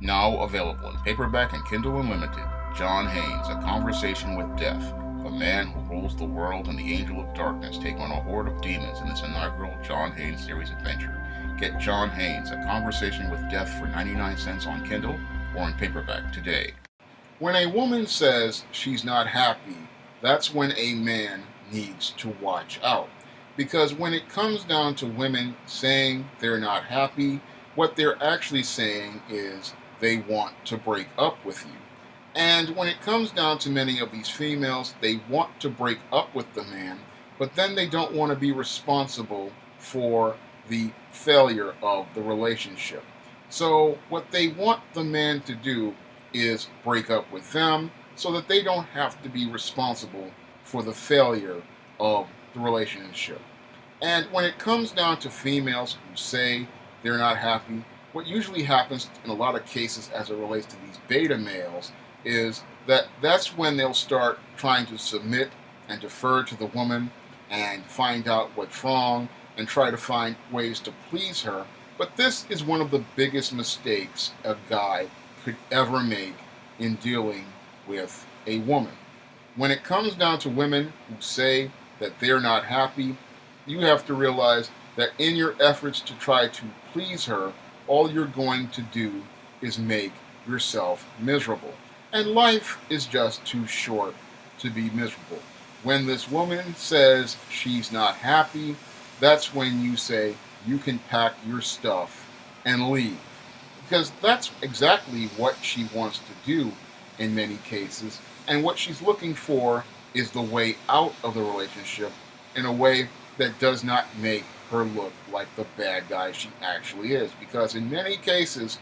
Now available in paperback and Kindle Unlimited, John Haynes, A Conversation with Death. A man who rules the world and the angel of darkness take on a horde of demons in this inaugural John Haynes series adventure. Get John Haynes, A Conversation with Death for 99 cents on Kindle or in paperback today. When a woman says she's not happy, that's when a man needs to watch out. Because when it comes down to women saying they're not happy, what they're actually saying is they want to break up with you. And when it comes down to many of these females, they want to break up with the man, but then they don't want to be responsible for the failure of the relationship. So, what they want the man to do is break up with them so that they don't have to be responsible for the failure of the relationship. And when it comes down to females who say they're not happy, what usually happens in a lot of cases as it relates to these beta males is that that's when they'll start trying to submit and defer to the woman and find out what's wrong and try to find ways to please her. But this is one of the biggest mistakes a guy could ever make in dealing with a woman. When it comes down to women who say that they're not happy, you have to realize that in your efforts to try to please her, all you're going to do is make yourself miserable. And life is just too short to be miserable. When this woman says she's not happy, that's when you say you can pack your stuff and leave. Because that's exactly what she wants to do in many cases. And what she's looking for is the way out of the relationship in a way that does not make her look like the bad guy she actually is. Because in many cases,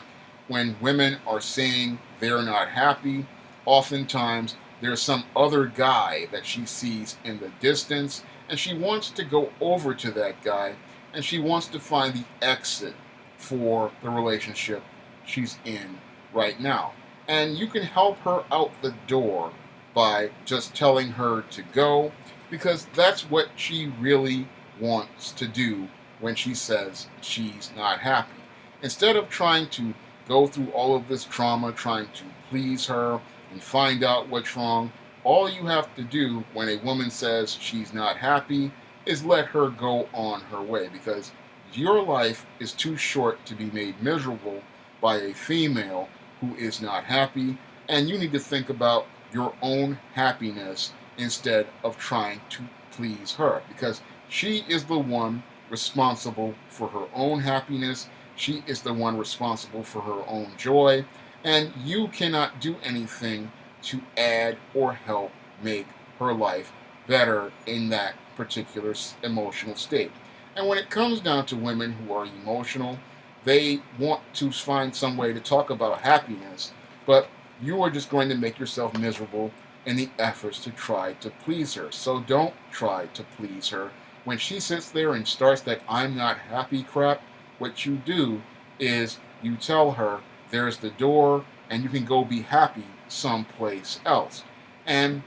when women are saying they're not happy, oftentimes there's some other guy that she sees in the distance, and she wants to go over to that guy, and she wants to find the exit for the relationship she's in right now. And you can help her out the door by just telling her to go, because that's what she really wants to do when she says she's not happy. Instead of trying to go through all of this trauma, trying to please her and find out what's wrong, all you have to do when a woman says she's not happy is let her go on her way, because your life is too short to be made miserable by a female who is not happy, and you need to think about your own happiness instead of trying to please her, because she is the one responsible for her own happiness. She is the one responsible for her own joy, and you cannot do anything to add or help make her life better in that particular emotional state. And when it comes down to women who are emotional, they want to find some way to talk about happiness, but you are just going to make yourself miserable in the efforts to try to please her. So don't try to please her. When she sits there and starts that I'm not happy crap, what you do is you tell her there's the door and you can go be happy someplace else. And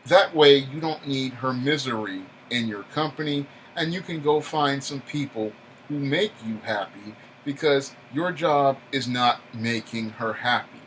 that way you don't need her misery in your company, and you can go find some people who make you happy, because your job is not making her happy.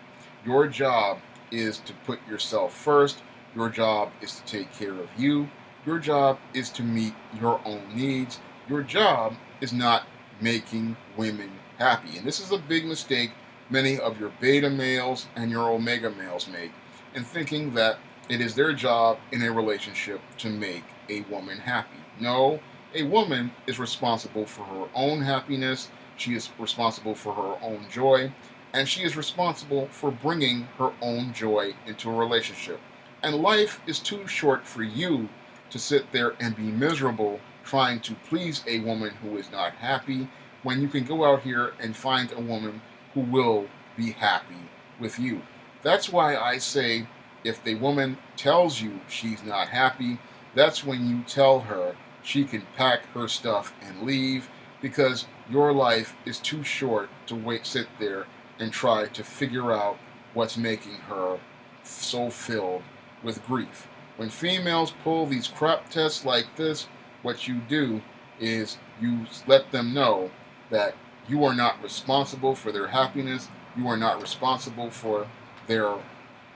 Your job is to put yourself first. Your job is to take care of you. Your job is to meet your own needs. Your job is not making women happy. And this is a big mistake many of your beta males and your omega males make, in thinking that it is their job in a relationship to make a woman happy. No, a woman is responsible for her own happiness. She is responsible for her own joy, and she is responsible for bringing her own joy into a relationship. And life is too short for you to sit there and be miserable trying to please a woman who is not happy, when you can go out here and find a woman who will be happy with you. That's why I say, if the woman tells you she's not happy, that's when you tell her she can pack her stuff and leave, because your life is too short to sit there and try to figure out what's making her so filled with grief. When females pull these crap tests like this, what you do is you let them know that you are not responsible for their happiness, You are not responsible for their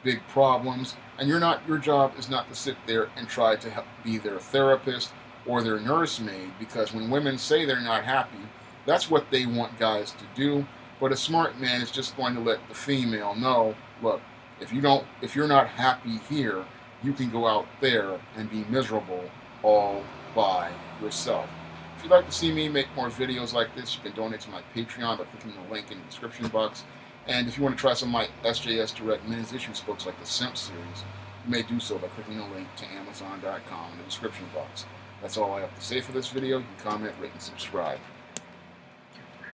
big problems, and your job is not to sit there and try to help be their therapist or their nursemaid, because when women say they're not happy, that's what they want guys to do. But a smart man is just going to let the female know, look, if you're not happy here, you can go out there and be miserable all by yourself. If you'd like to see me make more videos like this, you can donate to my Patreon by clicking the link in the description box. And if you want to try some of my SJS Direct men's issues books like the Simp series, you may do so by clicking the link to Amazon.com in the description box. That's all I have to say for this video. You can comment, rate, and subscribe.